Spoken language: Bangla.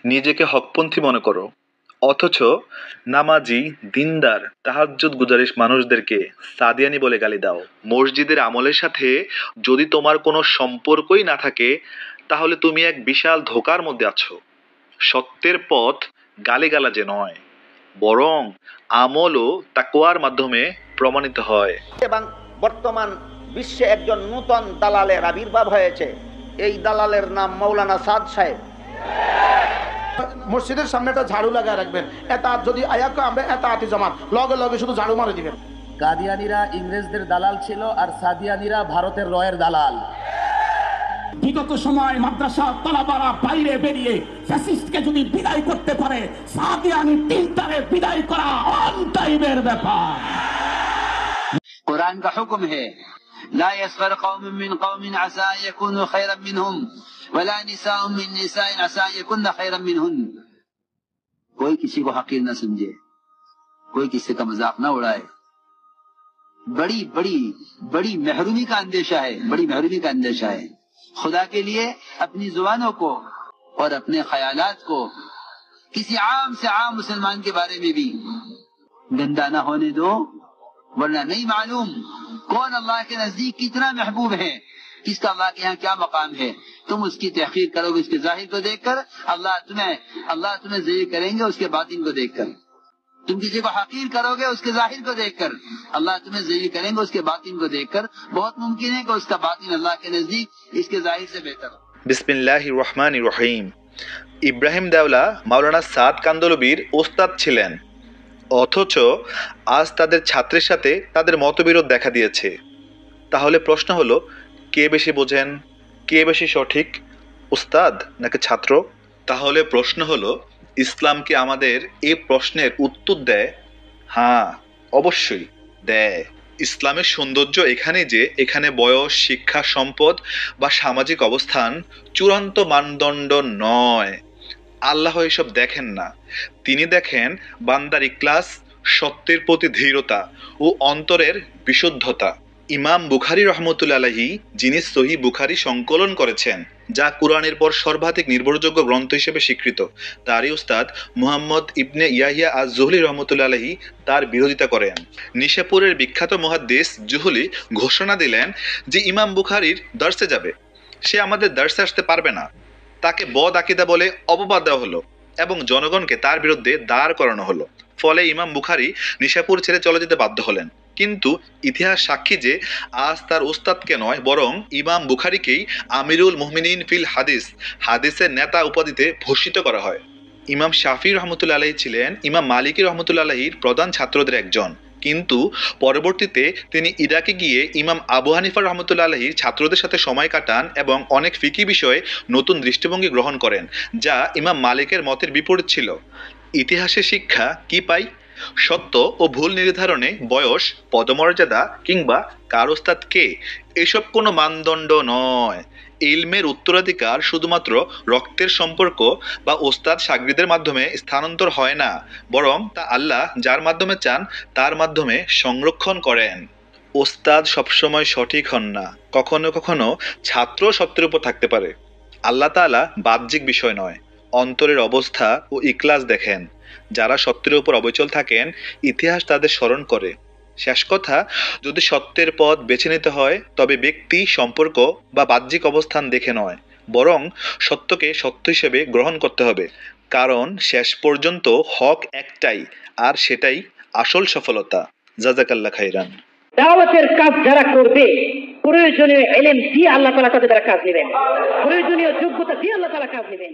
নিজেকে হকপন্থী মনে করো, অথচ নামাজি, দিনদার, তাহাজ্জুদ গুজারিশ মানুষদেরকে সাদিয়ানি বলে গালি দাও। মসজিদের আমলের সাথে যদি তোমার কোনো সম্পর্কই না থাকে, তাহলে তুমি এক বিশাল ধোঁকার মধ্যে আছো। সত্যের পথ গালিগালাজে নয়, বরং আমল ও তাকওয়ার মাধ্যমে প্রমাণিত হয়। এবং বর্তমান বিশ্বে একজন নূতন দালালের আবির্ভাব হয়েছে। এই দালালের নাম মৌলানা সাদ সাহেব। মসজিদের সামনে একটা ঝাড়ু লাগায় রাখবেন, এটা যদি আয়াকে আমরা এটা আটি জমান লগে লগে শুধু ঝাড়ু মারে দিবেন। কাদিয়ানীরা ইংরেজদের দালাল ছিল আর সাদিয়ানীরা ভারতের রয়ের দালাল। বিগত সময় মাদ্রাসা তালাবারা বাইরে বেরিয়ে ফ্যাসিস্টকে যদি বিদায় করতে পারে, সাদিয়ানি তিনটারে বিদায় করা অন টাইমের ব্যাপার। कुरान का हुक्म है, ला यस्खर कौम मिन कौम असा यकुनु खैरन मिनहुम वला निसाउ मिन निसाइन असा यकुन खैरन मिनहुन। कोई किसी को हकीर न समझे, कोई किसी का मजाक न उड़ाए। बड़ी बड़ी बड़ी महरूमी का अंदेशा है, बड़ी महरूमी का अंदेशा है। खुदा के लिए अपनी जुबानों को और अपने ख्यालात को किसी आम से आम मुसलमान के बारे में भी गंदा न होने दो, वरना नहीं मालूम कौन अल्लाह के नजदीक कितना महबूब है, किसका अल्लाह के यहाँ क्या मकाम है। तुम उसकी तहकीर करोगे उसके जाहिर को देखकर, अल्लाह तुम्हें ज़लील करेंगे उसके बातिन को देखकर। तुम किसी को हकीर करोगे उसके जाहिर को देखकर, अल्लाह तुम्हें ज़लील करेंगे उसके बातिन को देखकर। बहुत मुमकिन है कि उसका बातिन अल्लाह के नजदीक इसके जाहिर से बेहतर हो। बिस्मिल्लाहिर रहमानिर रहीम। ইব্রাহিম দেওলা মাওলানা সাদ কান্দলবির ওস্তাদ ছিলেন, অথচ আজ তাদের ছাত্রের সাথে তাদের মতবিরোধ দেখা দিয়েছে। তাহলে প্রশ্ন হলো, কে বেশি বোঝেন, কে বেশি সঠিক, উস্তাদ নাকি ছাত্র? তাহলে প্রশ্ন হলো, ইসলাম কি আমাদের এই প্রশ্নের উত্তর দেয়? হ্যাঁ, অবশ্যই দেয়। ইসলামের সৌন্দর্য এখানে যে এখানে বয়স, শিক্ষা, সম্পদ বা সামাজিক অবস্থান চূড়ান্ত মানদণ্ড নয়। আল্লাহ এসব দেখেন না। তিনি দেখেন বান্দার ইখলাস, সত্যের প্রতি দৃঢ়তা ও অন্তরের বিশুদ্ধতা। ইমাম বুখারী রহমতুল্লাহ আলাইহি, যিনি সহিহ বুখারী সংকলন করেছেন, যা কুরআনের পর সর্বাধিক নির্ভরযোগ্য গ্রন্থ হিসেবে স্বীকৃত, তারই উস্তাদ মুহাম্মদ ইবনে ইয়াহিয়া আজ-জুহলি রহমতুল্লাহ আলাইহি তার বিরোধিতা করেন। নিশাপুরের বিখ্যাত মুহাদ্দিস জুহলি ঘোষণা দিলেন যে ইমাম বুখারীর দর্সে যাবে, সে আমাদের দর্সে আসতে পারবে না। তাকে বদ আকিদা বলে অপবাদ দেওয়া হলো এবং জনগণকে তার বিরুদ্ধে দাঁড় করানো হলো। ফলে ইমাম বুখারী নিশাপুর ছেড়ে চলে যেতে বাধ্য হলেন। কিন্তু ইতিহাস সাক্ষী যে আজ তার উস্তাদকে নয়, বরং ইমাম বুখারীকেই আমিরুল মুমিনিন ফিল হাদিস, হাদিসের নেতা উপাধিতে ভূষিত করা হয়। ইমাম শাফি রহমতুল্লাহ আলাইহি ছিলেন ইমাম মালিকি রহমতুল্লাহ আলাইহির প্রধান ছাত্রদের একজন, কিন্তু পরবর্তীতে তিনি ইরাকে গিয়ে ইমাম আবু হানিফা রহমতুল্লাহ আলাইহির ছাত্রদের সাথে সময় কাটান এবং অনেক ফিকি বিষয়ে নতুন দৃষ্টিভঙ্গি গ্রহণ করেন, যা ইমাম মালিকের মতের বিপরীত ছিল। ইতিহাসের শিক্ষা কি পাই? সত্য ও ভুল নির্ধারণে বয়স, পদমর্যাদা কিংবা কার ওস্তাদ কে, এসব কোনো মানদণ্ড নয়। ইলমের উত্তরাধিকার শুধুমাত্র রক্তের সম্পর্ক বা ওস্তাদ শাগির্দের মাধ্যমে স্থানান্তর হয় না, বরং তা আল্লাহ যার মাধ্যমে চান তার মাধ্যমে সংরক্ষণ করেন। ওস্তাদ সবসময় সঠিক হন না, কখনো কখনো ছাত্র সত্যের উপর থাকতে পারে। আল্লাহ তাআলা বাহ্যিক বিষয় নয়, অন্তরের অবস্থা ও ইখলাস দেখেন। যারা সত্যের উপর অবিচল থাকেন, ইতিহাস তাদের স্মরণ করে। শেষ কথা, যদি সত্যের পথ বেছে নিতে হয়, তবে ব্যক্তি, সম্পর্ক বা বাহ্যিক অবস্থান দেখে নয়, বরং সত্যকে সত্য হিসেবে গ্রহণ করতে হবে। কারণ শেষ পর্যন্ত হক একটাই, আর সেটাই আসল সফলতা। জাযাকাল্লাহ খাইরান। দাওয়াতের কাজ যারা করবে, প্রয়োজনীয় ইলম দিয়ে আল্লাহ তাআলা তাদের কাজ নেবেন, প্রয়োজনীয় যোগ্যতা দিয়ে আল্লাহ তাআলা কাজ নেবেন।